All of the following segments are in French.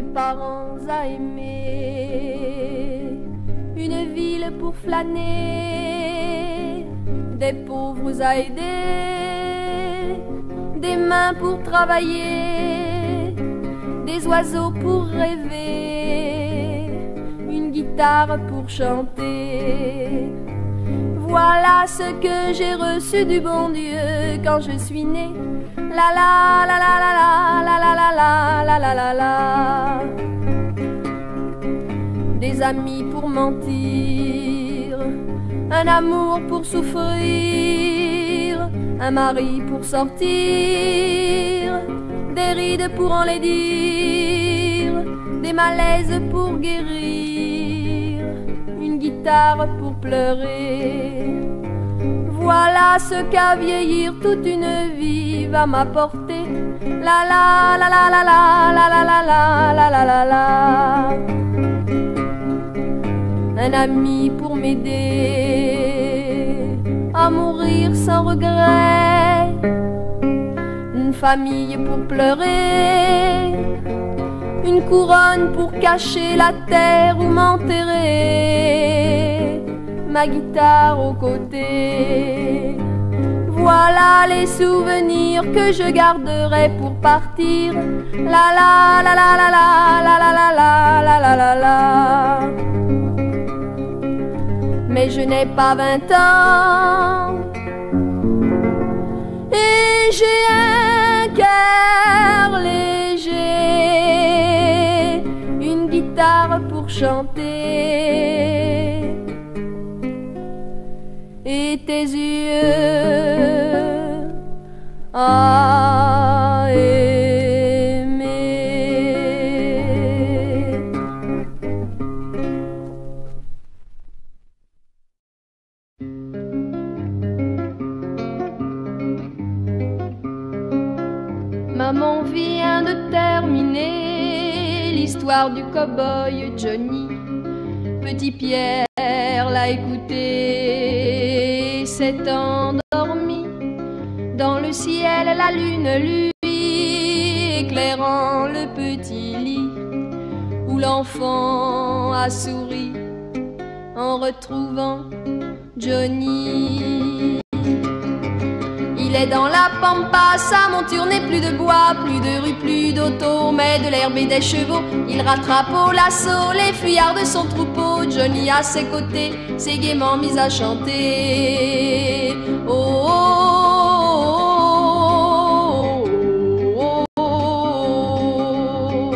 des parents à aimer, une ville pour flâner, des pauvres à aider, des mains pour travailler, des oiseaux pour rêver, une guitare pour chanter. Voilà ce que j'ai reçu du bon Dieu quand je suis née. La la la la la la la la la la la la la. Des amis pour mentir, un amour pour souffrir, un mari pour sortir, des rides pour enlaidir, des malaises pour guérir, une guitare pour pleurer. Voilà ce qu'a vieillir toute une vie va m'apporter. La la la la la la la la la la la la la. Un ami pour m'aider à mourir sans regret, une famille pour pleurer, une couronne pour cacher la terre où m'enterrer, ma guitare aux côtés. Voilà les souvenirs que je garderai pour partir. La la la la la la la la la la la la la. Mais je n'ai pas 20 ans et j'ai un cœur léger, une guitare pour chanter et tes yeux à aimer. Maman vient de terminer l'histoire du cow-boy Johnny. Petit Pierre l'a écouté, s'est endormi. Dans le ciel, la lune, lui, éclairant le petit lit où l'enfant a souri en retrouvant Johnny. Il est dans la pampa, sa monture n'est plus de bois, plus de rue, plus d'auto, mais de l'herbe et des chevaux. Il rattrape au lasso les fuyards de son troupeau. Johnny à ses côtés s'est gaiement mis à chanter. Oh, oh, oh, oh, oh.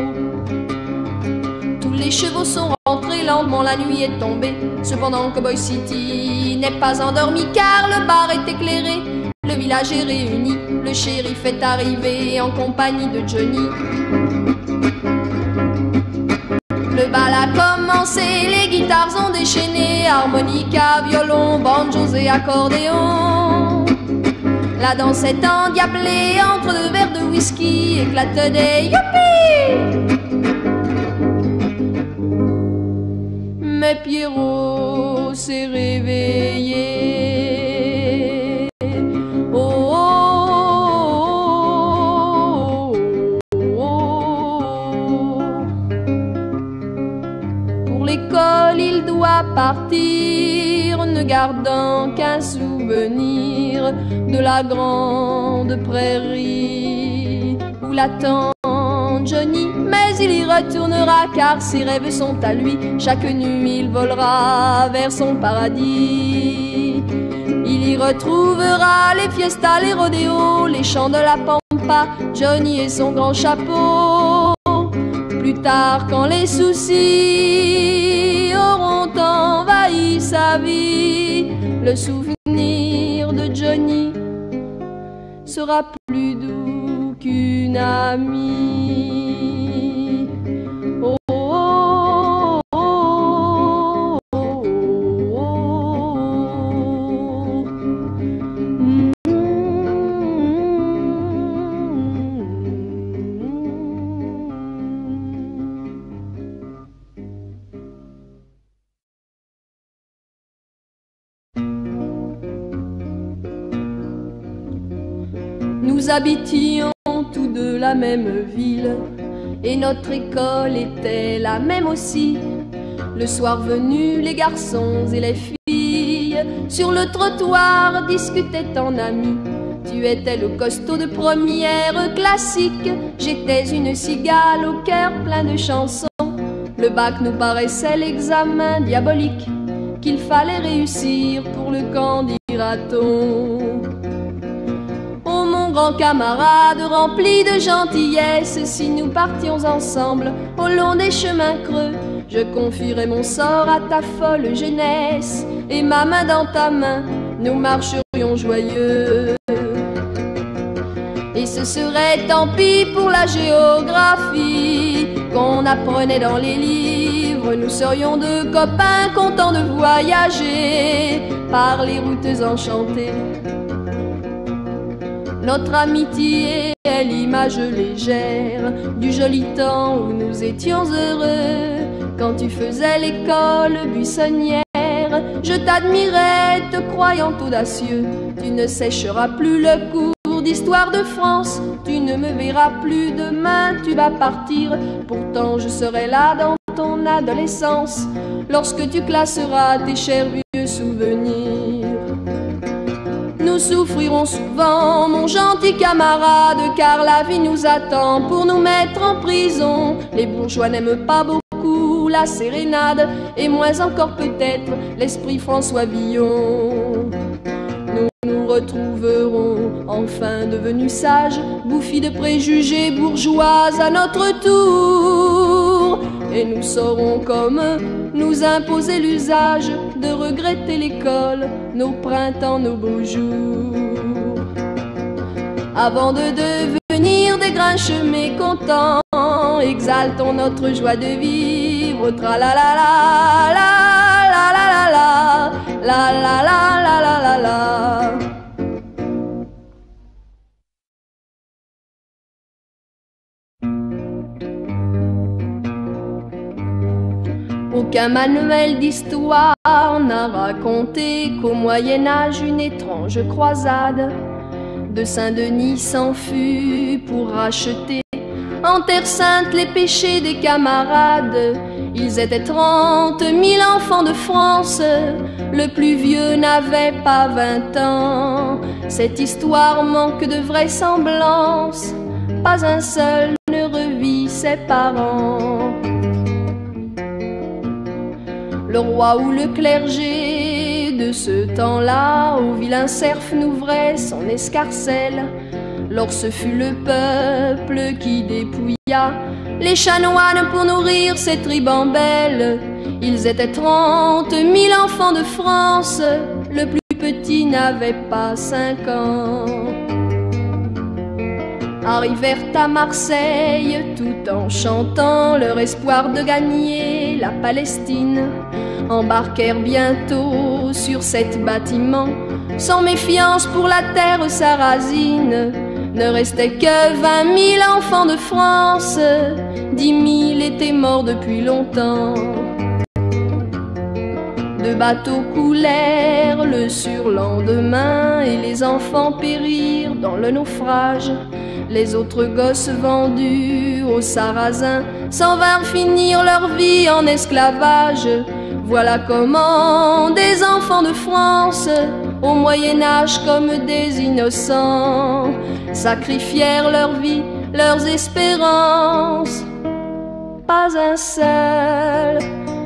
Tous les chevaux sont rentrés lentement, la nuit est tombée. Cependant Cowboy City n'est pas endormi car le bar est éclairé. Le village est réuni, le shérif est arrivé en compagnie de Johnny. Le bal a commencé, les guitares ont déchaîné, harmonica, violon, banjos et accordéon. La danse est endiablée entre deux verres de whisky, éclatent des youpi. Mais Pierrot s'est réveillé. Il doit partir, ne gardant qu'un souvenir de la grande prairie où l'attend Johnny. Mais il y retournera car ses rêves sont à lui. Chaque nuit il volera vers son paradis. Il y retrouvera les fiestas, les rodéos, les chants de la pampa, Johnny et son grand chapeau. Plus tard quand les soucis auront envahi sa vie, le souvenir de Johnny sera plus doux qu'une amie. Oh, oh, oh, oh, oh, oh. Nous habitions tous deux la même ville et notre école était la même aussi. Le soir venu, les garçons et les filles sur le trottoir discutaient en amis. Tu étais le costaud de première classique, j'étais une cigale au cœur plein de chansons. Le bac nous paraissait l'examen diabolique qu'il fallait réussir pour le candidaton. Oh mon grand camarade rempli de gentillesse, si nous partions ensemble au long des chemins creux, je confierais mon sort à ta folle jeunesse, et ma main dans ta main, nous marcherions joyeux. Et ce serait tant pis pour la géographie qu'on apprenait dans les livres. Nous serions deux copains contents de voyager par les routes enchantées. Notre amitié est l'image légère du joli temps où nous étions heureux. Quand tu faisais l'école buissonnière, je t'admirais, te croyant audacieux. Tu ne sécheras plus le cours d'histoire de France, tu ne me verras plus demain, tu vas partir. Pourtant je serai là dans ton adolescence, lorsque tu classeras tes chers vieux souvenirs. Nous souffrirons souvent, mon gentil camarade, car la vie nous attend pour nous mettre en prison. Les bourgeois n'aiment pas beaucoup la sérénade, et moins encore peut-être l'esprit François Villon. Nous nous retrouverons enfin devenus sages, bouffis de préjugés bourgeois à notre tour. Et nous saurons comme nous imposer l'usage de regretter l'école, nos printemps, nos beaux jours. Avant de devenir des grinches mécontents, exaltons notre joie de vivre. Tra la la la la la la la la la la la la la la. Aucun manuel d'histoire n'a raconté qu'au Moyen-Âge une étrange croisade de Saint-Denis s'en fut pour racheter en Terre Sainte les péchés des camarades. Ils étaient 30 000 enfants de France, le plus vieux n'avait pas 20 ans. Cette histoire manque de vraisemblance, pas un seul ne revit ses parents. Le roi ou le clergé de ce temps-là au vilain cerf n'ouvrait son escarcelle. Lors ce fut le peuple qui dépouilla les chanoines pour nourrir ses tribambelles. Ils étaient 30 000 enfants de France, le plus petit n'avait pas 5 ans. Arrivèrent à Marseille tout en chantant leur espoir de gagner la Palestine. Embarquèrent bientôt sur cet bâtiment, sans méfiance pour la terre sarrasine. Ne restait que 20 000 enfants de France, 10 000 étaient morts depuis longtemps. 2 bateaux coulèrent le surlendemain et les enfants périrent dans le naufrage. Les autres gosses vendus aux Sarrasins s'en vinrent finir leur vie en esclavage. Voilà comment des enfants de France, au Moyen-Âge comme des innocents, sacrifièrent leur vie, leurs espérances. Pas un seul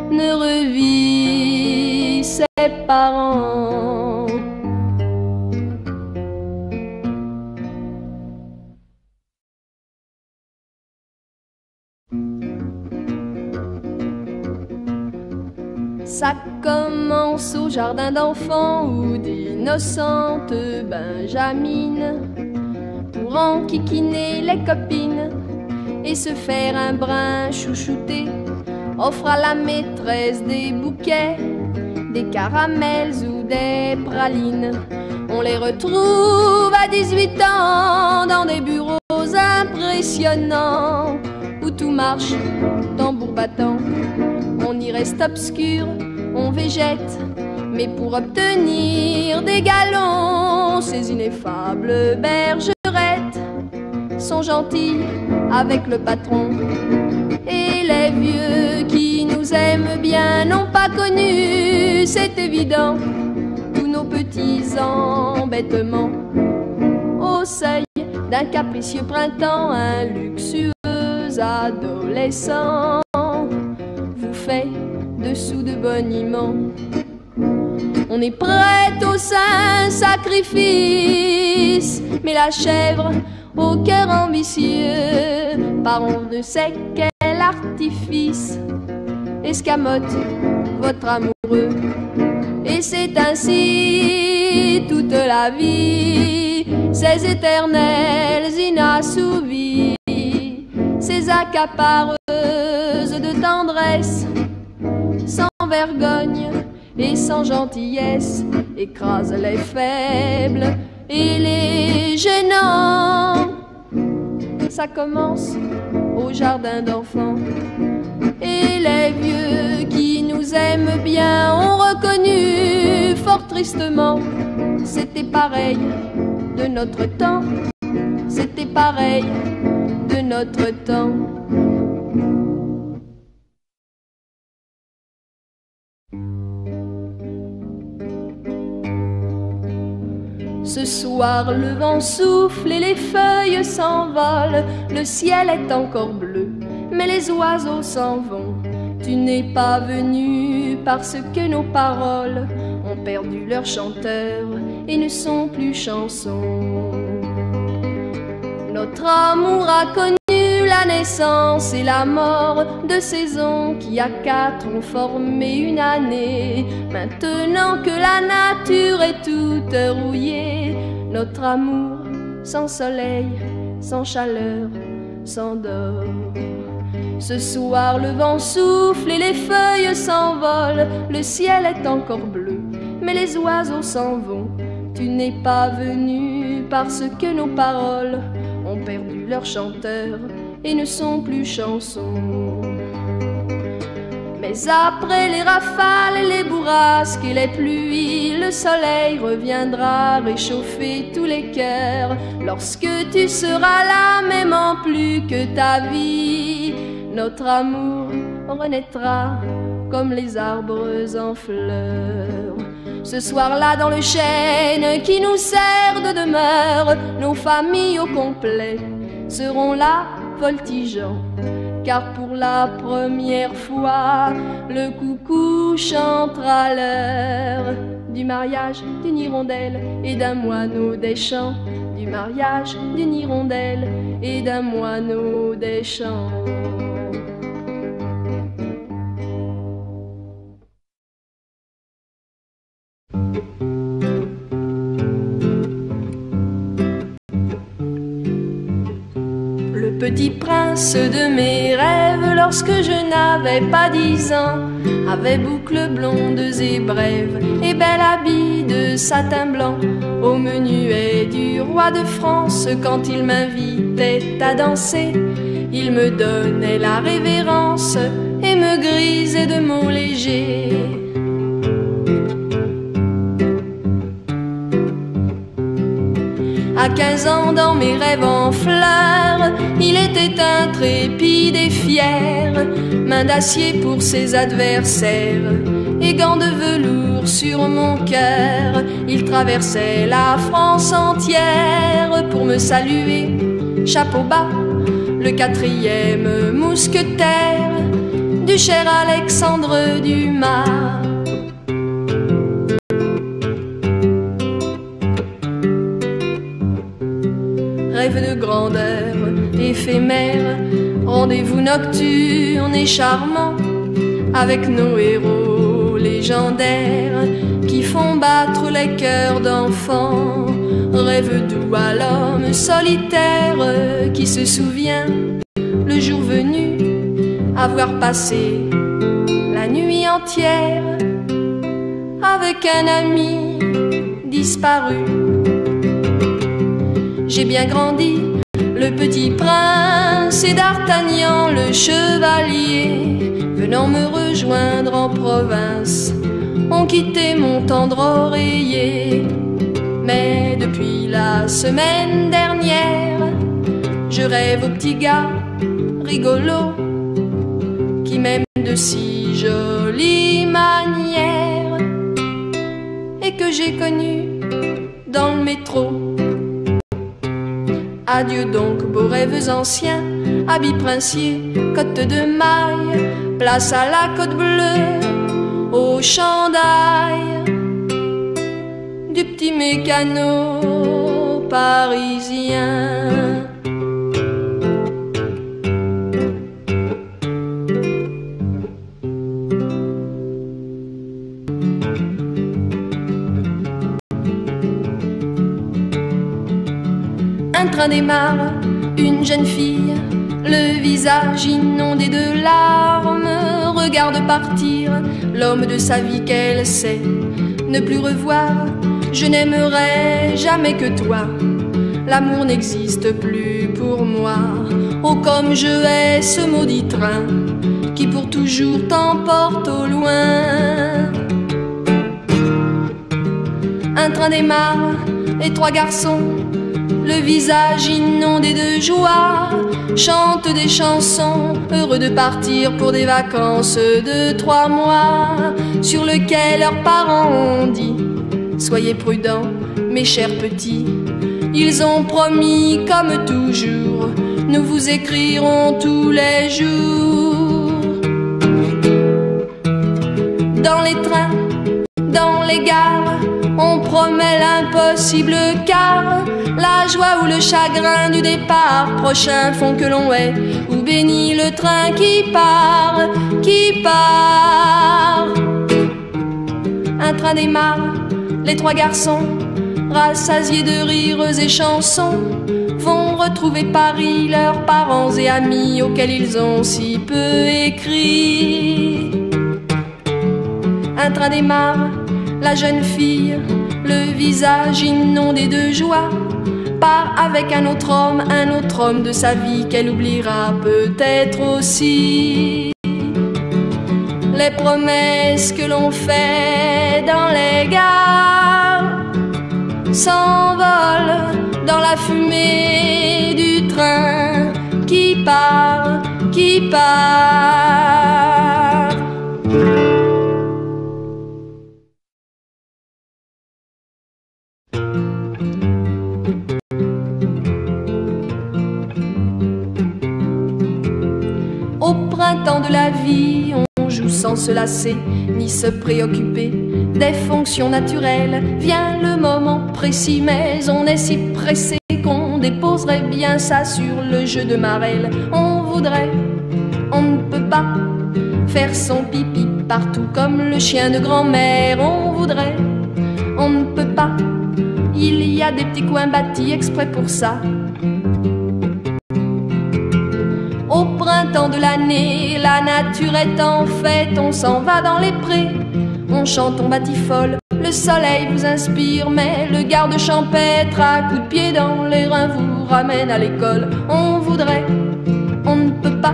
ne revit ses parents. Ça commence au jardin d'enfants où d'innocentes benjamines pour enquiquiner les copines et se faire un brin chouchouté offre à la maîtresse des bouquets, des caramels ou des pralines. On les retrouve à 18 ans dans des bureaux impressionnants où tout marche tambour battant. On y reste obscur, on végète, mais pour obtenir des galons, ces ineffables bergerettes sont gentilles avec le patron. Et les vieux qui nous aiment bien n'ont pas connu, c'est évident, tous nos petits embêtements. Au seuil d'un capricieux printemps, un luxueux adolescent vous fait dessous de boniment. On est prêt au saint sacrifice, mais la chèvre au cœur ambitieux, par on ne sait quel artifice, escamote votre amoureux. Et c'est ainsi toute la vie, ces éternelles inassouvies, ces accapareuses de tendresse, sans vergogne et sans gentillesse, écrasent les faibles et les gênants. Ça commence au jardin d'enfants. Et les vieux qui nous aiment bien ont reconnu fort tristement, c'était pareil de notre temps, c'était pareil de notre temps. Ce soir le vent souffle et les feuilles s'envolent, le ciel est encore bleu, mais les oiseaux s'en vont. Tu n'es pas venu parce que nos paroles ont perdu leur chanteur et ne sont plus chansons. Notre amour a connu la naissance et la mort de saisons qui à quatre ont formé une année. Maintenant que la nature est toute rouillée, notre amour sans soleil, sans chaleur, s'endort. Ce soir le vent souffle et les feuilles s'envolent, le ciel est encore bleu, mais les oiseaux s'en vont. Tu n'es pas venu parce que nos paroles ont perdu leur chanteur et ne sont plus chansons. Mais après les rafales et les bourrasques et les pluies, le soleil reviendra réchauffer tous les cœurs. Lorsque tu seras là, m'aimant plus que ta vie, notre amour renaîtra comme les arbres en fleurs. Ce soir-là, dans le chêne qui nous sert de demeure, nos familles au complet seront là voltigeant, car pour la première fois, le coucou chantera l'heure du mariage d'une hirondelle et d'un moineau des champs, du mariage d'une hirondelle et d'un moineau des champs. Petit prince de mes rêves, lorsque je n'avais pas 10 ans, avait boucles blondes et brèves et bel habit de satin blanc. Au menuet du roi de France, quand il m'invitait à danser, il me donnait la révérence et me grisait de mots légers. À 15 ans, dans mes rêves en fleurs, il était intrépide et fier, main d'acier pour ses adversaires et gants de velours sur mon cœur. Il traversait la France entière pour me saluer, chapeau bas, le 4e mousquetaire du cher Alexandre Dumas. Rêve de grandeur éphémère, rendez-vous nocturne et charmant avec nos héros légendaires qui font battre les cœurs d'enfants. Rêve doux à l'homme solitaire qui se souvient, le jour venu, avoir passé la nuit entière avec un ami disparu. J'ai bien grandi, le petit prince et d'Artagnan le chevalier, venant me rejoindre en province, ont quitté mon tendre oreiller. Mais depuis la semaine dernière, je rêve aux petits gars rigolos qui m'aiment de si jolies manières et que j'ai connus dans le métro. Adieu donc, beaux rêves anciens, habits princiers, côte de maille, place à la côte bleue, au chandail du petit mécano parisien. Un train démarre, une jeune fille, le visage inondé de larmes, regarde partir l'homme de sa vie qu'elle sait ne plus revoir. Je n'aimerai jamais que toi, l'amour n'existe plus pour moi. Oh comme je hais ce maudit train qui pour toujours t'emporte au loin. Un train démarre et trois garçons, le visage inondé de joie, chantent des chansons, heureux de partir pour des vacances de 3 mois, sur lesquelles leurs parents ont dit: soyez prudents, mes chers petits. Ils ont promis, comme toujours, nous vous écrirons tous les jours. Dans les trains, dans les gares, on promet l'impossible car la joie ou le chagrin du départ prochain font que l'on hait ou bénit le train qui part, qui part. Un train démarre, les trois garçons, rassasiés de rires et chansons, vont retrouver Paris, leurs parents et amis auxquels ils ont si peu écrit. Un train démarre, la jeune fille, le visage inondé de joie, part avec un autre homme de sa vie qu'elle oubliera peut-être aussi. Les promesses que l'on fait dans les gares s'envolent dans la fumée du train qui part, qui part. Au printemps de la vie, on joue sans se lasser, ni se préoccuper des fonctions naturelles. Vient le moment précis, mais on est si pressé qu'on déposerait bien ça sur le jeu de Marelle. On voudrait, on ne peut pas, faire son pipi partout comme le chien de grand-mère. On voudrait, on ne peut pas, il y a des petits coins bâtis exprès pour ça. Au printemps de l'année, la nature est en fête, on s'en va dans les prés, on chante, on batifole, le soleil vous inspire, mais le garde champêtre à coups de pied dans les reins vous ramène à l'école. On voudrait, on ne peut pas,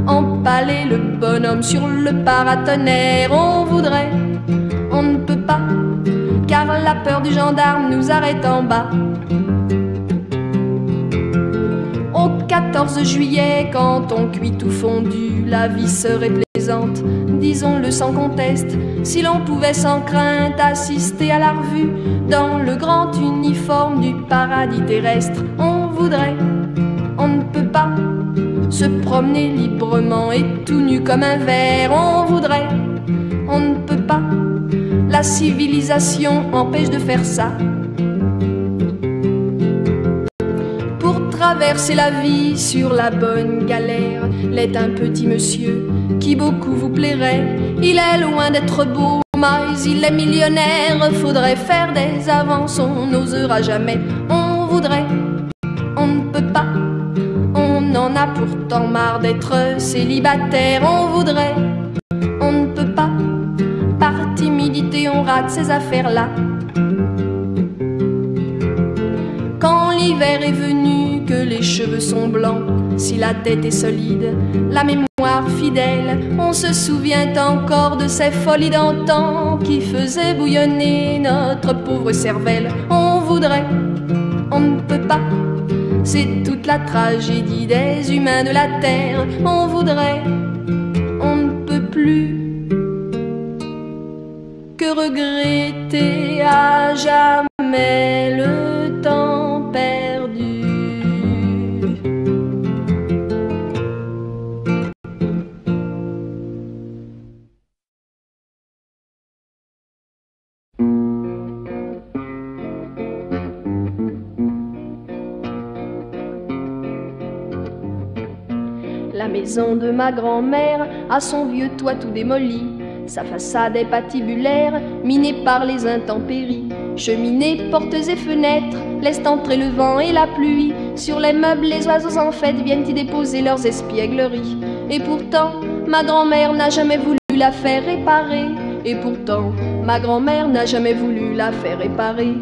empaler le bonhomme sur le paratonnerre. On voudrait, on ne peut pas, car la peur du gendarme nous arrête en bas. Au 14 juillet, quand on cuit tout fondu, la vie serait plaisante, disons-le sans conteste, si l'on pouvait sans crainte assister à la revue dans le grand uniforme du paradis terrestre. On voudrait, on ne peut pas, se promener librement et tout nu comme un ver. On voudrait, on ne peut pas, la civilisation empêche de faire ça. Traverser la vie sur la bonne galère l'est un petit monsieur qui beaucoup vous plairait. Il est loin d'être beau, mais il est millionnaire. Faudrait faire des avances, on n'osera jamais. On voudrait, on ne peut pas, on en a pourtant marre d'être célibataire. On voudrait, on ne peut pas, par timidité on rate ces affaires-là. Quand l'hiver est venu, que les cheveux sont blancs, si la tête est solide, la mémoire fidèle, on se souvient encore de ces folies d'antan qui faisaient bouillonner notre pauvre cervelle. On voudrait, on ne peut pas, c'est toute la tragédie des humains de la terre. On voudrait, on ne peut plus que regretter à jamais le temps perdu. La maison de ma grand-mère a son vieux toit tout démoli. Sa façade est patibulaire, minée par les intempéries. Cheminées, portes et fenêtres laissent entrer le vent et la pluie. Sur les meubles, les oiseaux en fête viennent y déposer leurs espiègleries. Et pourtant, ma grand-mère n'a jamais voulu la faire réparer. Et pourtant, ma grand-mère n'a jamais voulu la faire réparer.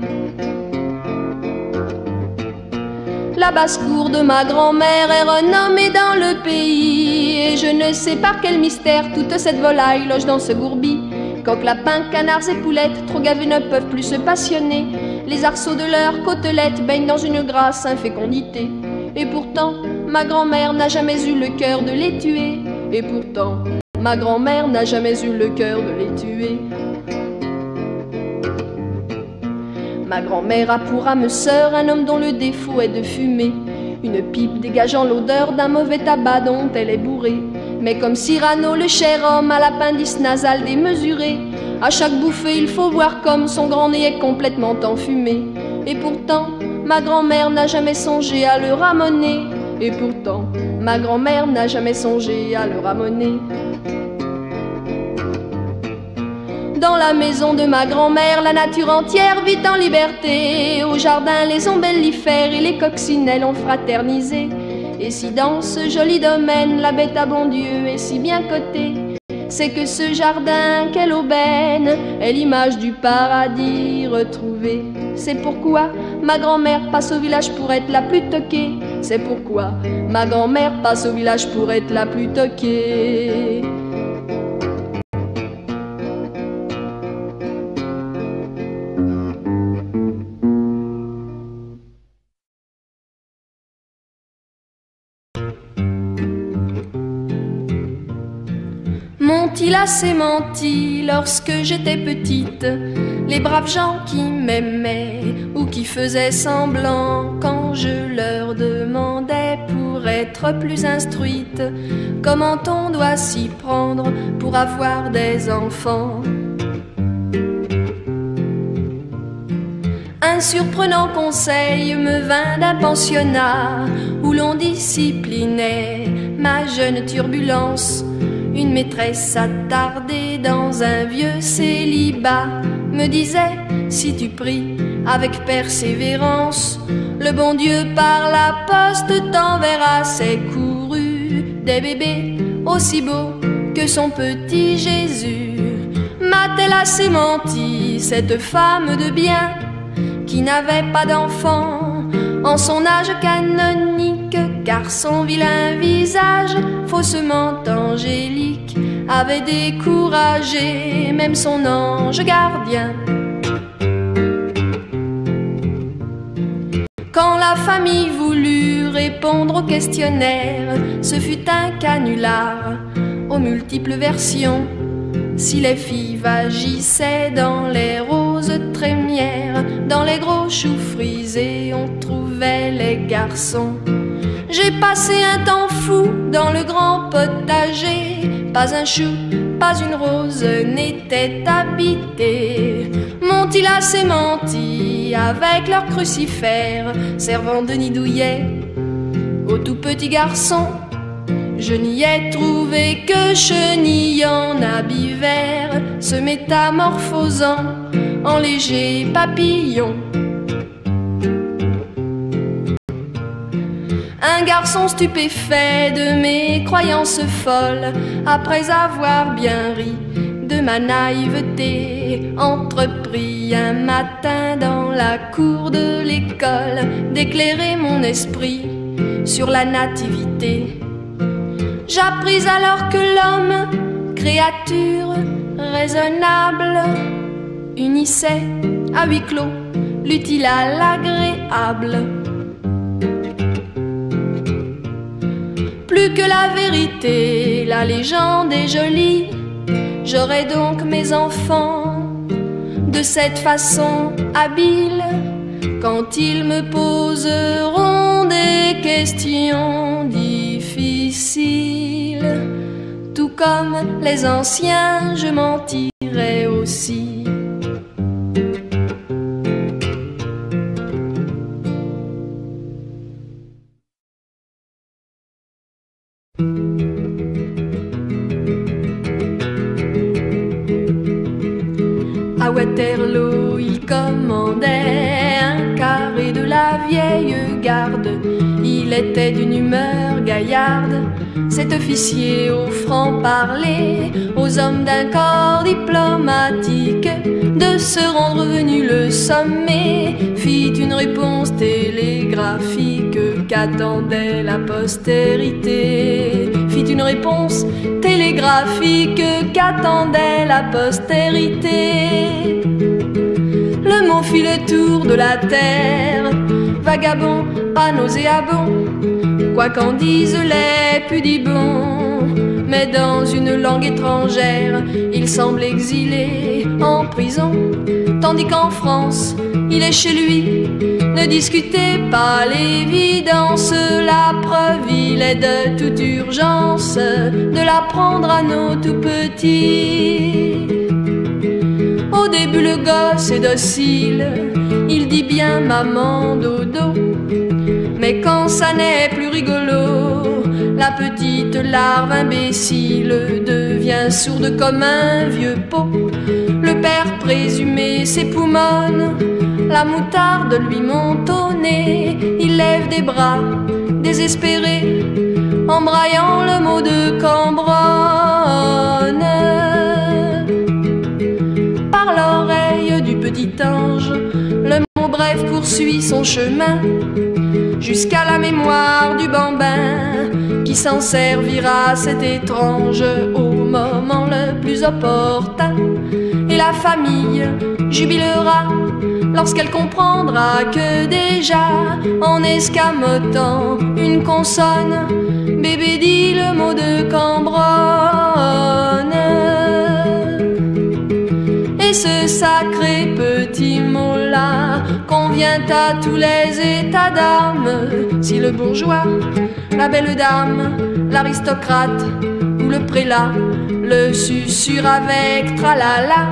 La basse-cour de ma grand-mère est renommée dans le pays. Et je ne sais par quel mystère toute cette volaille loge dans ce gourbi. Coqs, lapins, canards et poulettes, trop gavés ne peuvent plus se passionner. Les arceaux de leurs côtelettes baignent dans une grasse infécondité. Et pourtant, ma grand-mère n'a jamais eu le cœur de les tuer. Et pourtant, ma grand-mère n'a jamais eu le cœur de les tuer. Ma grand-mère a pour âme sœur un homme dont le défaut est de fumer. Une pipe dégageant l'odeur d'un mauvais tabac dont elle est bourrée. Mais comme Cyrano, le cher homme, a l'appendice nasal démesuré. À chaque bouffée, il faut voir comme son grand nez est complètement enfumé. Et pourtant, ma grand-mère n'a jamais songé à le ramener. Et pourtant, ma grand-mère n'a jamais songé à le ramener. Dans la maison de ma grand-mère, la nature entière vit en liberté. Au jardin, les ombellifères et les coccinelles ont fraternisé. Et si dans ce joli domaine, la bête à bon Dieu est si bien cotée, c'est que ce jardin, quelle aubaine, est l'image du paradis retrouvé. C'est pourquoi ma grand-mère passe au village pour être la plus toquée. C'est pourquoi ma grand-mère passe au village pour être la plus toquée. M'ont-ils assez menti lorsque j'étais petite? Les braves gens qui m'aimaient ou qui faisaient semblant quand je leur demandais pour être plus instruite comment on doit s'y prendre pour avoir des enfants. Un surprenant conseil me vint d'un pensionnat où l'on disciplinait ma jeune turbulence. Une maîtresse attardée dans un vieux célibat me disait, si tu pries avec persévérance, le bon Dieu par la poste t'enverra ses courus, des bébés aussi beaux que son petit Jésus. M'a-t-elle assez menti, cette femme de bien, qui n'avait pas d'enfant en son âge canonique, car son vilain visage, faussement angélique, avait découragé même son ange gardien. Quand la famille voulut répondre au questionnaire, ce fut un canular aux multiples versions. Si les filles vagissaient dans les roses trémières, dans les gros choux frisés, on trouvait les garçons. J'ai passé un temps fou dans le grand potager. Pas un chou, pas une rose n'était habité. M'ont-ils assez menti avec leur crucifère, servant de nid douillet aux tout petits garçons? Je n'y ai trouvé que chenilles en habit vert, se métamorphosant en légers papillons. Un garçon stupéfait de mes croyances folles, après avoir bien ri de ma naïveté, entreprit un matin dans la cour de l'école d'éclairer mon esprit sur la nativité. J'appris alors que l'homme, créature raisonnable, unissait à huis clos l'utile à l'agréable. plus que la vérité, la légende est jolie. J'aurai donc mes enfants de cette façon habile. Quand ils me poseront des questions difficiles, tout comme les anciens, je mentirai aussi. À Waterloo, il commandait un carré de la vieille garde. Il était d'une humeur gaillarde, cet officier au franc-parler, aux hommes d'un corps diplomatique, de se rendre venu le sommet, fit une réponse télégraphique qu'attendait la postérité. Fit une réponse télégraphique qu'attendait la postérité. Le mot fit le tour de la terre, vagabond, pas nauséabond, quoi qu'en disent les pudibonds. Mais dans une langue étrangère, il semble exilé en prison, tandis qu'en France, il est chez lui. Ne discutez pas l'évidence, la preuve il est de toute urgence de l'apprendre à nos tout petits. Au début le gosse est docile, il dit bien maman dodo, mais quand ça n'est plus rigolo, la petite larve imbécile devient sourde comme un vieux pot. Le père présumé s'époumonne, la moutarde lui monte au nez. Il lève des bras désespérés, embraillant le mot de Cambronne. Par l'oreille du petit ange, le mot bref poursuit son chemin, jusqu'à la mémoire du bambin, qui s'en servira, cet étrange, au moment le plus opportun. Et la famille jubilera lorsqu'elle comprendra que déjà, en escamotant une consonne, bébé dit le mot de Cambronne. Et ce sacré petit mot-là convient à tous les états d'âme. Si le bourgeois, la belle dame, l'aristocrate ou le prélat le susurre avec tralala,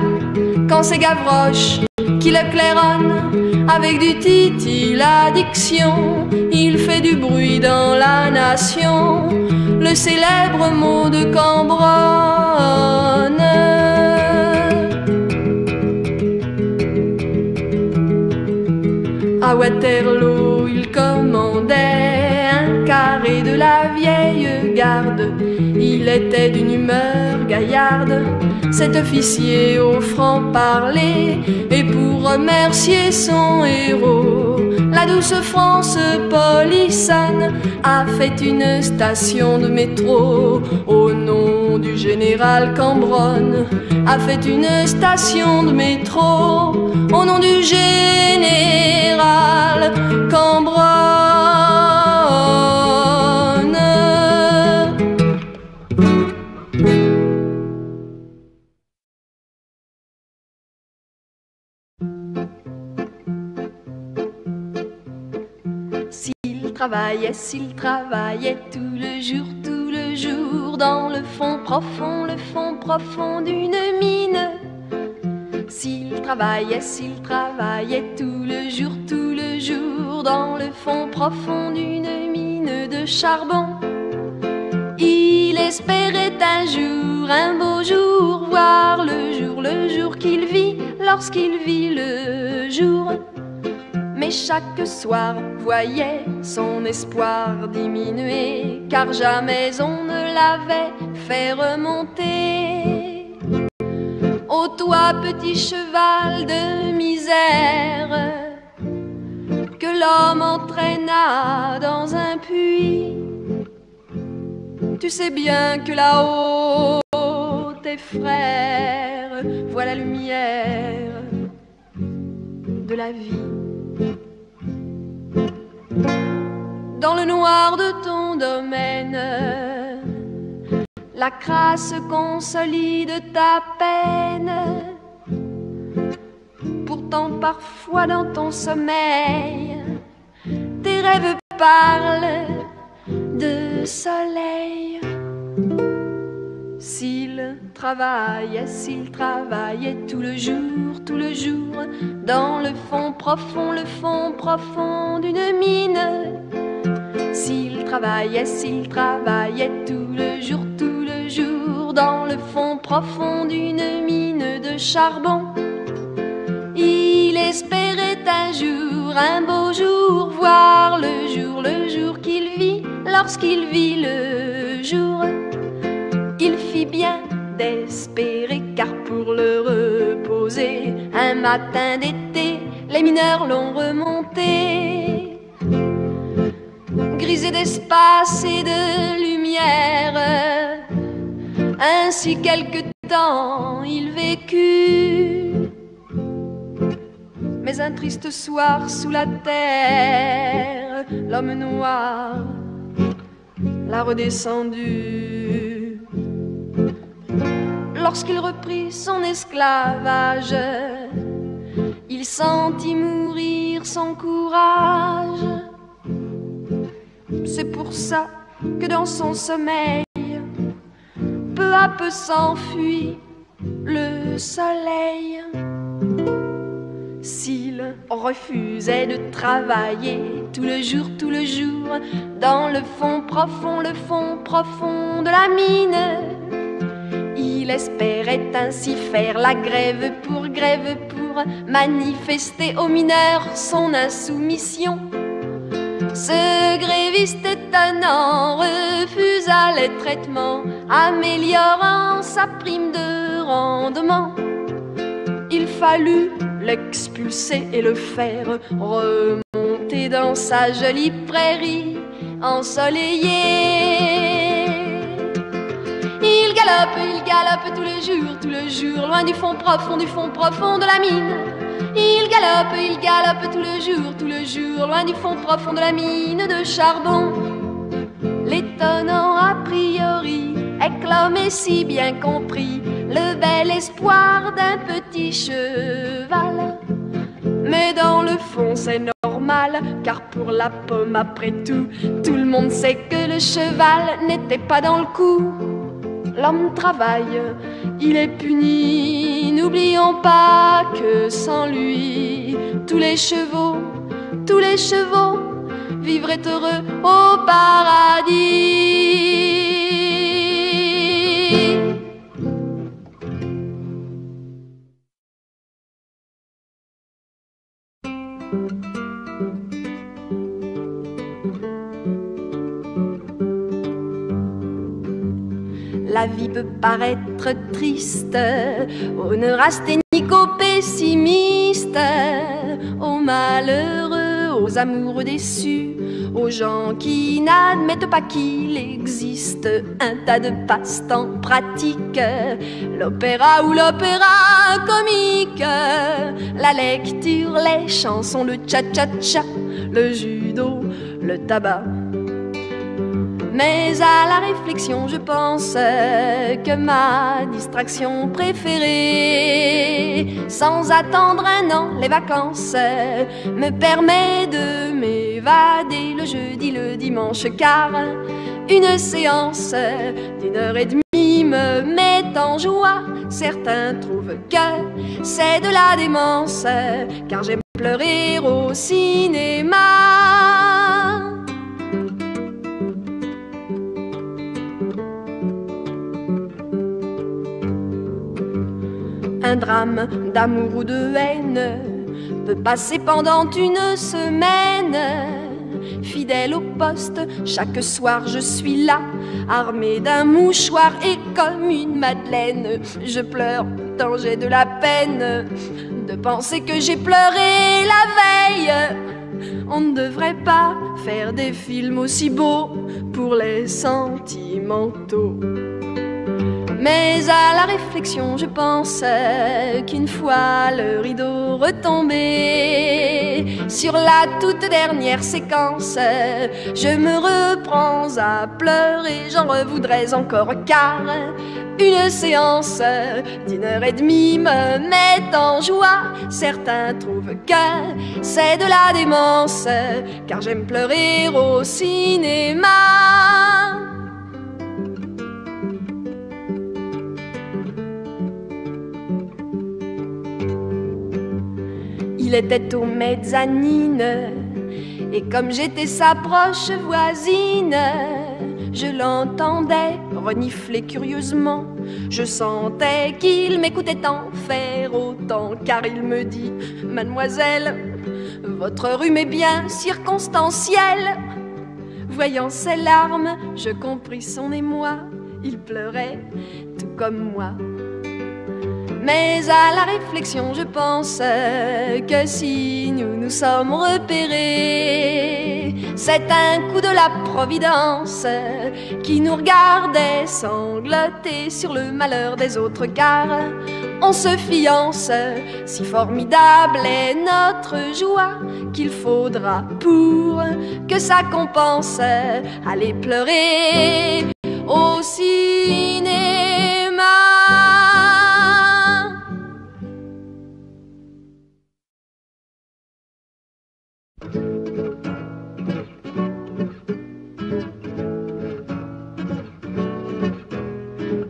quand c'est Gavroche qui le claironne avec du titi la diction, il fait du bruit dans la nation, le célèbre mot de Cambronne. À Waterloo, il commandait un carré de la vieille garde. Il était d'une humeur gaillarde, cet officier au franc-parler, et pour remercier son héros, la douce France polissonne a fait une station de métro au nom du général Cambronne. A fait une station de métro au nom du général Cambronne. S'il travaillait tout le jour, dans le fond profond d'une mine. S'il travaillait tout le jour, dans le fond profond d'une mine de charbon. Il espérait un jour, un beau jour, voir le jour qu'il vit, lorsqu'il vit le jour. Mais chaque soir voyait son espoir diminuer, car jamais on ne l'avait fait remonter. Ô toi petit cheval de misère, que l'homme entraîna dans un puits, tu sais bien que là-haut tes frères voient la lumière de la vie. dans le noir de ton domaine. La crasse consolide ta peine. Pourtant parfois dans ton sommeil, tes rêves parlent de soleil. S'il travaillait tout le jour, dans le fond profond d'une mine. S'il travaillait tout le jour, dans le fond profond d'une mine de charbon. Il espérait un jour, un beau jour, voir le jour qu'il vit, lorsqu'il vit le jour. Il fit bien d'espérer, car pour le reposer, un matin d'été, les mineurs l'ont remonté. Grisé d'espace et de lumière, ainsi quelque temps il vécut. Mais un triste soir sous la terre, l'homme noir l'a redescendu. Lorsqu'il reprit son esclavage, il sentit mourir son courage. C'est pour ça que dans son sommeil, peu à peu s'enfuit le soleil. S'il refusait de travailler tout le jour, dans le fond profond de la mine, il espérait ainsi faire la grève pour manifester aux mineurs son insoumission. Ce gréviste étonnant refusa les traitements, améliorant sa prime de rendement. Il fallut l'expulser et le faire remonter dans sa jolie prairie ensoleillée. Il galope tous les jours, loin du fond profond de la mine. Il galope tous les jours, loin du fond profond de la mine de charbon. L'étonnant a priori éclamé si bien compris le bel espoir d'un petit cheval. Mais dans le fond c'est normal, car pour la pomme après tout, tout le monde sait que le cheval n'était pas dans le coup. L'homme travaille, il est puni, n'oublions pas que sans lui, tous les chevaux vivraient heureux au paradis. La vie peut paraître triste aux neurasthéniques, aux pessimistes, aux malheureux, aux amoureux déçus, aux gens qui n'admettent pas qu'il existe un tas de passe-temps pratiques. L'opéra ou l'opéra comique, la lecture, les chansons, le cha-cha-cha, le judo, le tabac. Mais à la réflexion, je pense que ma distraction préférée, sans attendre un an, les vacances, me permet de m'évader le jeudi, le dimanche, car une séance d'1h30 me met en joie. Certains trouvent que c'est de la démence, car j'aime pleurer au cinéma. Un drame d'amour ou de haine peut passer pendant une semaine. Fidèle au poste, chaque soir je suis là, armée d'un mouchoir et comme une madeleine. Je pleure tant j'ai de la peine de penser que j'ai pleuré la veille. On ne devrait pas faire des films aussi beaux pour les sentimentaux. Mais à la réflexion je pense qu'une fois le rideau retombé sur la toute dernière séquence, je me reprends à pleurer, j'en revoudrais encore car une séance d'1h30 me met en joie. Certains trouvent que c'est de la démence, car j'aime pleurer au cinéma. Il était aux mezzanines, et comme j'étais sa proche voisine, je l'entendais renifler curieusement. Je sentais qu'il m'écoutait en faire autant, car il me dit: Mademoiselle, votre rhume est bien circonstanciel. Voyant ses larmes, je compris son émoi. Il pleurait tout comme moi. Mais à la réflexion je pense que si nous nous sommes repérés, c'est un coup de la providence qui nous regardait sangloter sur le malheur des autres, car on se fiance. Si formidable est notre joie qu'il faudra pour que ça compense aller pleurer au cinéma.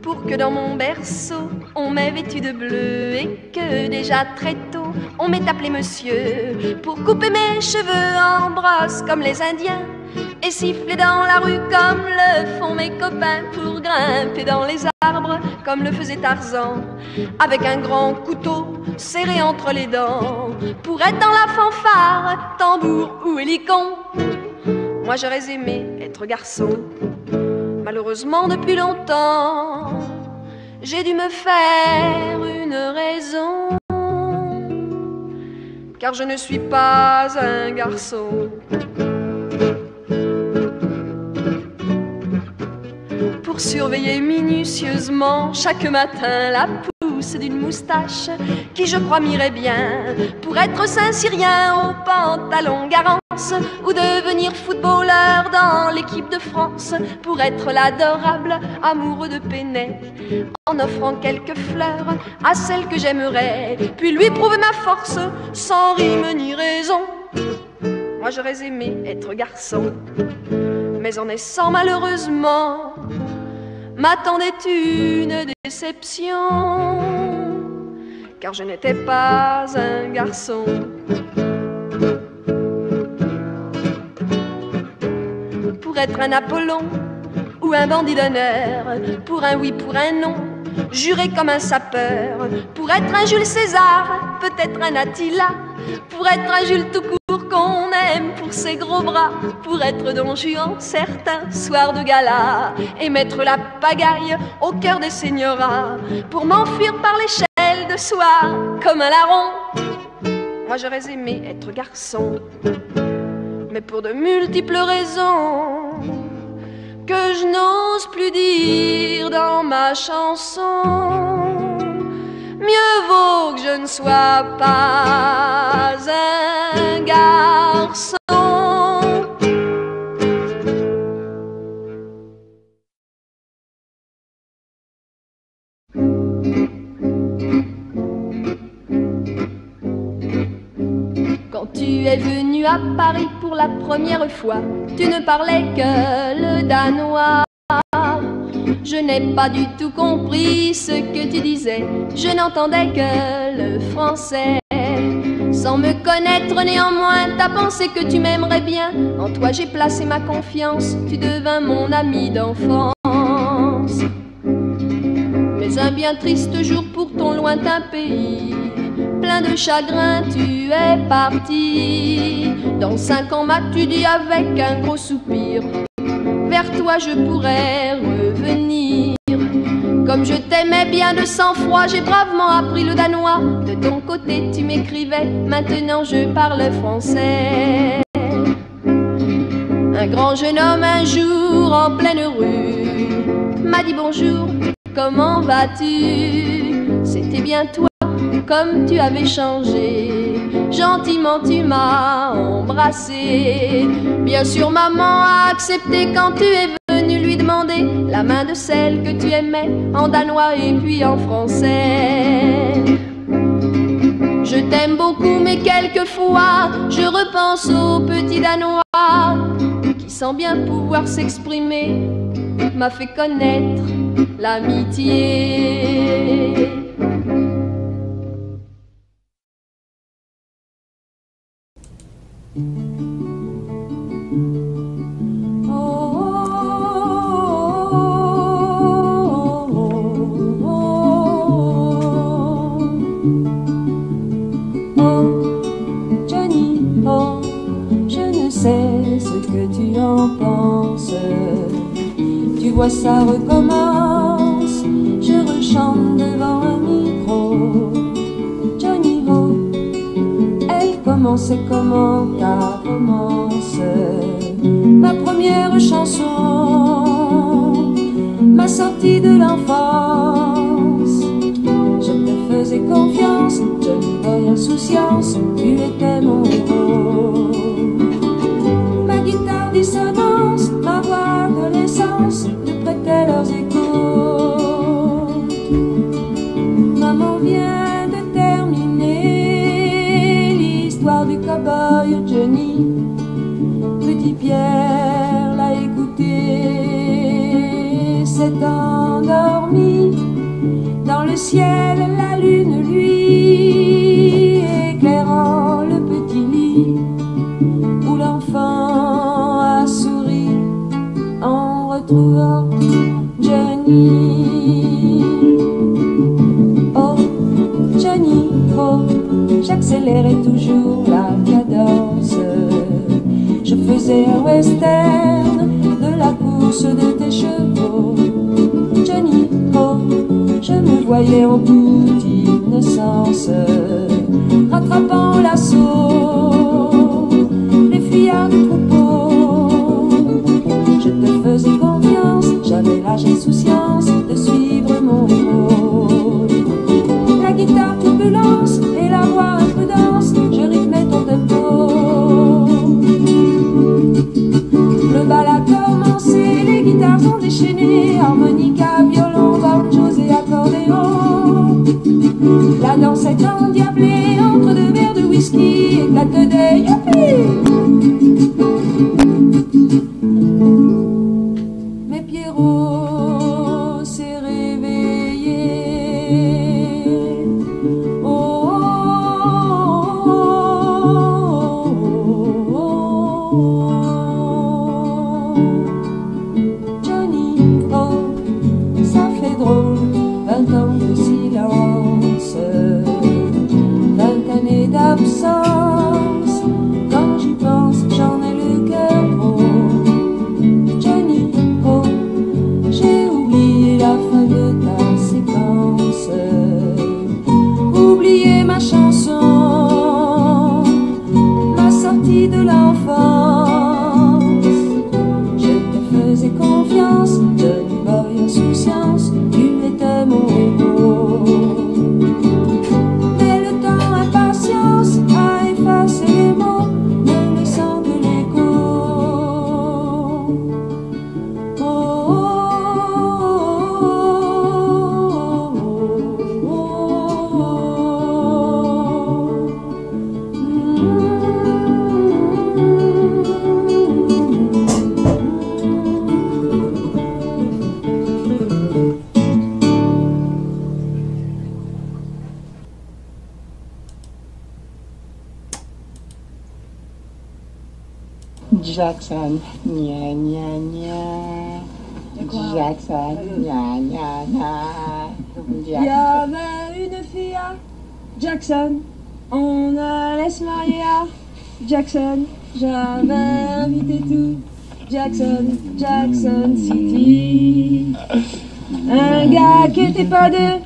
Pour que dans mon berceau on m'ait vêtu de bleu, et que déjà très tôt on m'ait appelé monsieur, pour couper mes cheveux en brosse comme les Indiens, et siffler dans la rue comme le font mes copains, pour grimper dans les arbres comme le faisait Tarzan, avec un grand couteau serré entre les dents, pour être dans la fanfare, tambour ou hélicon. Moi j'aurais aimé être garçon. Malheureusement depuis longtemps, j'ai dû me faire une raison, car je ne suis pas un garçon. Pour surveiller minutieusement chaque matin la pousse d'une moustache qui je crois m'irait bien pour être Saint-Cyrien au pantalon Garance, ou devenir footballeur dans l'équipe de France, pour être l'adorable amoureux de Pénet, en offrant quelques fleurs à celle que j'aimerais, puis lui prouver ma force sans rime ni raison. Moi j'aurais aimé être garçon, mais en naissant malheureusement m'attendait une déception, car je n'étais pas un garçon. Pour être un Apollon ou un bandit d'honneur, pour un oui, pour un non, juré comme un sapeur, pour être un Jules César, peut-être un Attila, pour être un Jules tout court qu'on aime pour ses gros bras, pour être Don Juan certains soirs de gala, et mettre la pagaille au cœur des seigneurats, pour m'enfuir par l'échelle de soie comme un larron. Moi j'aurais aimé être garçon, mais pour de multiples raisons que je n'ose plus dire dans ma chanson, mieux vaut que je ne sois pas un garçon. Quand tu es venu à Paris pour la première fois, tu ne parlais que le danois. Je n'ai pas du tout compris ce que tu disais, je n'entendais que le français. Sans me connaître néanmoins, t'as pensé que tu m'aimerais bien. En toi j'ai placé ma confiance, tu devins mon ami d'enfance. Mais un bien triste jour pour ton lointain pays, plein de chagrin tu es parti. Dans 5 ans m'as-tu dit avec un gros soupir, vers toi je pourrais revenir. Comme je t'aimais bien de sang-froid, j'ai bravement appris le danois. De ton côté tu m'écrivais, maintenant je parle français. Un grand jeune homme un jour en pleine rue m'a dit bonjour, comment vas-tu? C'était bien toi, comme tu avais changé. Gentiment tu m'as embrassé. Bien sûr maman a accepté quand tu es venu lui demander la main de celle que tu aimais, en danois et puis en français. Je t'aime beaucoup mais quelquefois je repense au petit danois qui sans bien pouvoir s'exprimer m'a fait connaître l'amitié. Tu vois, ça recommence, je rechante devant un micro. Johnny Ho, elle commence et comment ta romance. Ma première chanson, ma sortie de l'enfance. Je te faisais confiance, Johnny Boy insouciance, tu étais mon héros. Ma guitare dissonance, ma voix adolescence, te prêtait leurs échos. Maman vient de terminer l'histoire du cow-boy Johnny. Petit Pierre l'a écouté, s'est endormi. Dans le ciel, la lune, lui, éclairant le petit lit où l'enfant a souri en retrouvant Johnny. Oh, Johnny, oh, j'accélérais toujours la cadence. Je faisais un western de la course de tes chevaux. Johnny, oh, je me voyais en toute innocence, rattrapant l'assaut, les fuyards du troupeau. Je te faisais confiance, j'avais l'âge insouciance de suivre mon héros. La guitare turbulence et la voix imprudence, je rythmais ton tempo. Le bal a commencé, les guitares ont déchaîné, harmonica, violon, banjos et accordéon. La danse est endiablée entre deux verres de whisky, éclate des youpi. Mais Pierrot s'est réveillé. Oh, oh, oh, oh, oh. Johnny, oh, ça fait drôle, 20 ans de silence, 20 années d'absence. Quand j'y pense, j'en ai le cœur gros. Johnny, oh, j'ai oublié la fin de ta séquence, oublié ma chanson, ma sortie de l'enfance. Je te faisais confiance, Johnny Boy insouciance, tu étais mon héros. Mais le temps impatience a effacé les mots, ne laissant que l'écho. Oh, oh, oh, oh, oh, Jackson, gna gna gna. Jackson, gna gna gna. Il y avait une fille à Jackson, on allait se marier à Jackson. J'avais invité tout Jackson, Jackson City. Un gars qui était pas de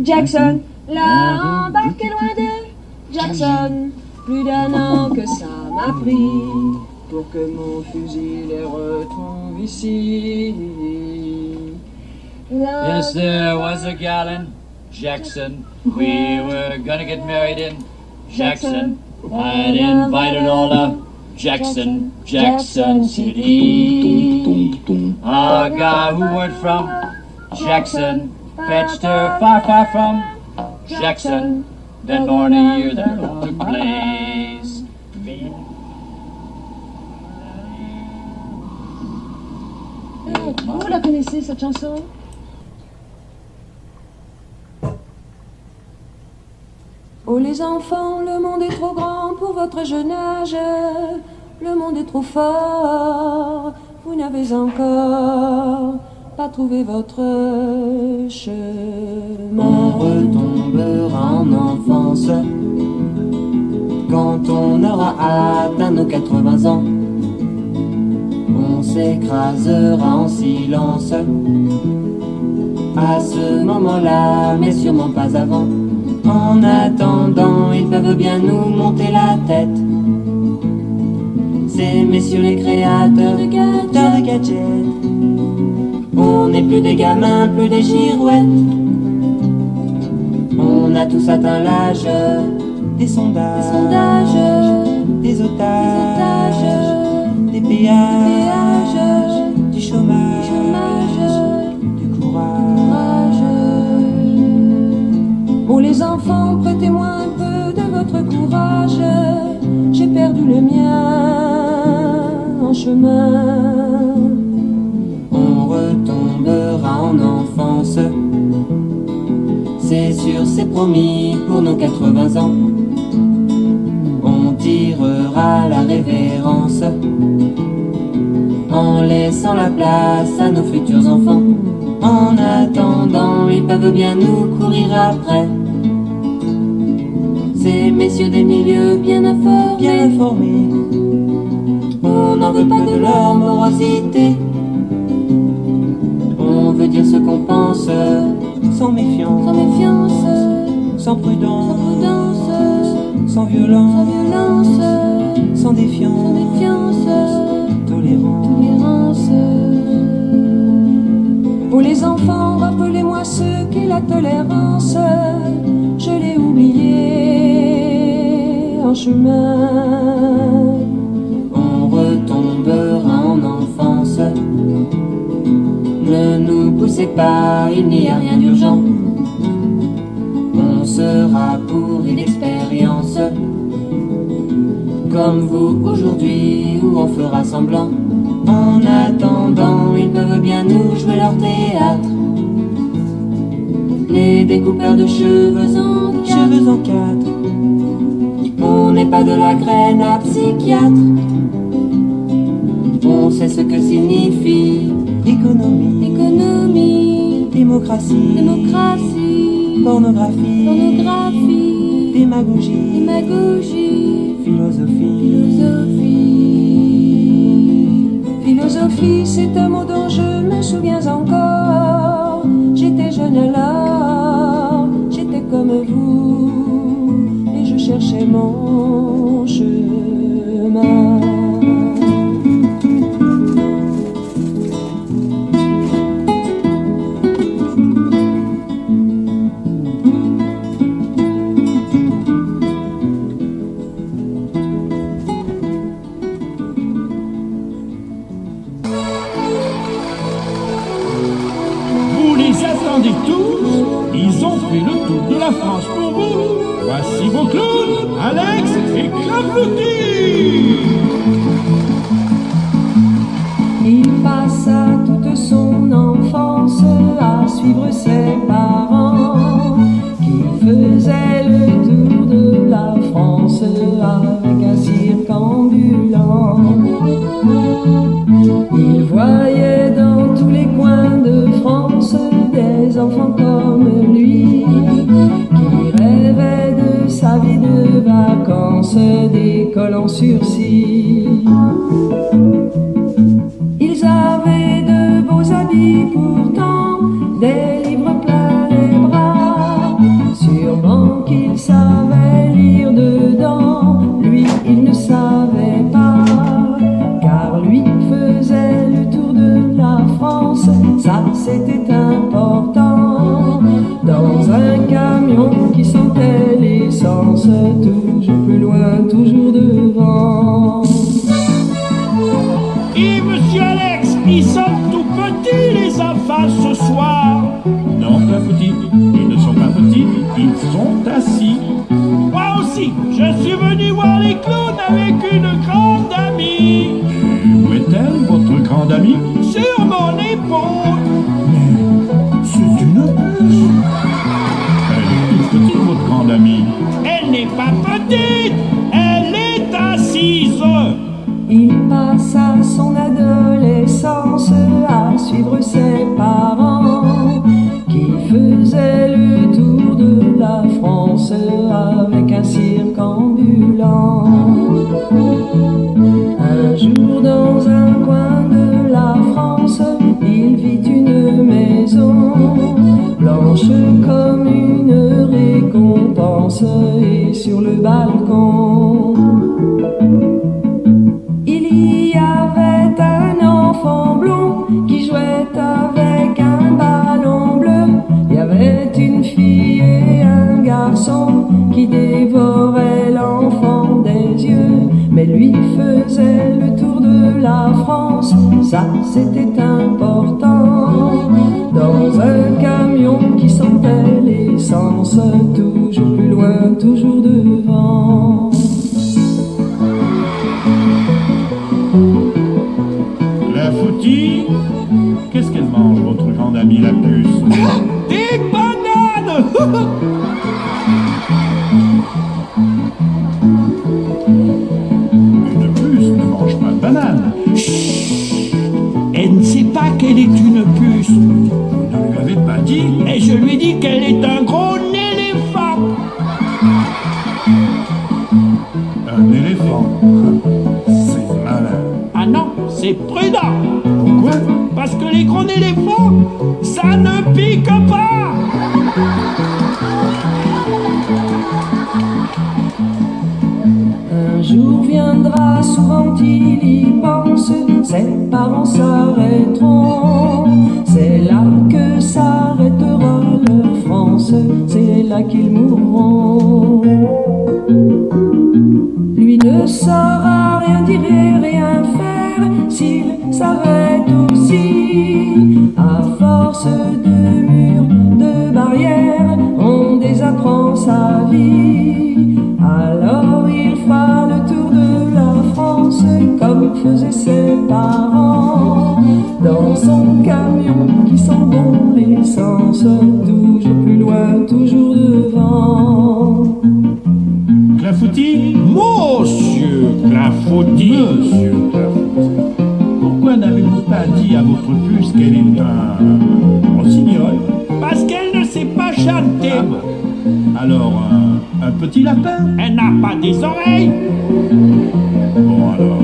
Jackson l'a embarqué loin de Jackson. Plus d'un an que ça m'a pris pour que mon fusil les retrouve ici. Yes, there was a gal in Jackson. We were gonna get married in Jackson. I'd invited all of Jackson City. A guy who was from Jackson fetched her far, far from Jackson. Then born a year that took place. Vous la connaissez cette chanson? Oh les enfants, le monde est trop grand pour votre jeune âge. Le monde est trop fort, vous n'avez encore pas trouvé votre chemin. On retombera en enfance quand on aura atteint nos 80 ans. On s'écrasera en silence à ce moment-là, mais sûrement pas avant. En attendant, ils peuvent bien nous monter la tête. Ces messieurs les créateurs de gadgets. On n'est plus des gamins, plus des girouettes. On a tous atteint l'âge des sondages, des otages, des péages, du chômage, du courage. Oh les enfants, prêtez-moi un peu de votre courage. J'ai perdu le mien en chemin. On retombera en enfance, c'est sûr, c'est promis pour nos 80 ans. On tirera la révérence en laissant la place à nos futurs enfants. En attendant, ils peuvent bien nous courir après. Ces messieurs des milieux bien informés. On n'en veut pas de leur morosité. On veut dire ce qu'on pense sans méfiance, sans prudence, sans violence, sans défiance, tolérance. Oh les enfants, rappelez-moi ce qu'est la tolérance. Je l'ai oublié en chemin. On retombera en enfance. Ne nous poussez pas, il n'y a rien d'urgent. On sera pourris d'expérience, comme vous aujourd'hui, où on fera semblant. En attendant, ils peuvent bien nous jouer leur théâtre. Les découpeurs de cheveux en quatre. On n'est pas de la graine à psychiatre. On sait ce que signifie économie, démocratie, pornographie, démagogie, Philosophie, c'est un mot dont je me souviens encore. J'étais jeune alors, j'étais comme vous, et je cherchais mon chemin. Ils ont fait le tour de la France pour vous. Voici vos clowns, Alex et Clavouti. Il passa toute son enfance à suivre ses parents qui faisaient le tour de la France avec un cirque ambulant. Il voyait dans tous les coins de France des enfants comme lui qui rêvaient de sa vie de vacances, d'école en sursis. Ils avaient de beaux habits pourtant, des livres plein les bras. Sûrement qu'ils savaient lire dedans, lui il ne savait pas, car lui faisait le tour de la France, ça c'était important. toujours plus loin, toujours devant. Et monsieur Alex, ils sont tout petits les enfants ce soir. Non, pas petits, ils ne sont pas petits, ils sont assis. Moi aussi, je suis venu voir les clowns avec une grande amie. Et où est-elle, votre grande amie? Sur mon épaule. Mais c'est une puce. Elle est toute petite, votre grande amie. Elle n'est pas petite, elle est assise. Il passa son adolescence à suivre ses parents qui faisaient le tour de la France avec un cirque ambulant. Un jour dans un coin de la France, il vit une maison blanche comme une récompense et sur le balcon il y avait un enfant blond qui jouait avec un ballon bleu. Il y avait une fille et un garçon qui dévoraient l'enfant des yeux. Mais lui faisait le tour de la France, ça c'était important. Dans un camion qui sentait l'essence, toujours plus loin, toujours devant. Clafoutis, qu'est-ce qu'elle mange, votre grande amie la puce? Des bananes. Une puce ne mange pas de bananes. Chut. Elle ne sait pas qu'elle est une puce. Vous ne lui avez pas dit? Et je lui dis qu'elle est un gros éléphant. Un éléphant? C'est malin. Ah non, c'est prudent. Pourquoi? Parce que les gros éléphants, ça ne pique pas. Un jour viendra, souvent il y pense, ses parents s'arrêteront. C'est là que s'arrêtera leur France, c'est là qu'ils mourront. Lui ne saura rien dire et rien faire s'il s'arrête aussi. À force de murs, de barrières, on désapprend sa vie. Alors il fera le tour de la France comme faisaient ses parents. Dans son camion qui sent bon l'essence, toujours plus loin, toujours devant. Clafoutis? Monsieur Clafoutis. Monsieur Clafoutis. Pourquoi n'avez-vous pas dit à votre puce qu'elle est un rossignol? Parce qu'elle ne sait pas chanter. Ah bon. Alors, un petit lapin? Elle n'a pas des oreilles. Bon alors,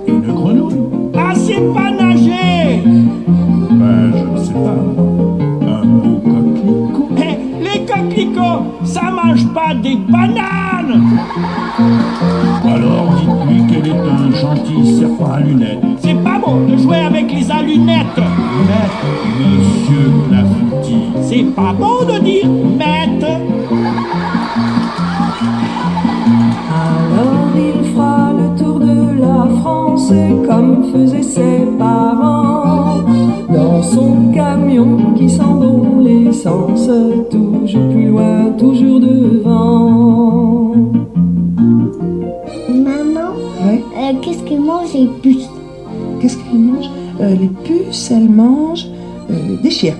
une grenouille? Ah, c'est pas nager. Ben, je ne sais pas. Un beau coquelicot? Eh, les coquelicots, ça mange pas des bananes. Alors dites-lui qu'elle est un gentil serpent à lunettes. C'est pas bon de jouer avec les allunettes. Maître, monsieur Clafoutis. C'est pas bon de dire maître. Alors il fera le tour de la France comme faisaient ses parents. Dans son camion qui sent bon l'essence, toujours plus loin, toujours devant. Maman, Ouais. qu'est-ce que mangent les puces? Qu'est-ce qu'elles mangent? Les puces, elles mangent des chiens.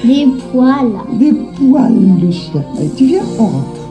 Des poils. Des poils de chien. Allez, tu viens, on rentre.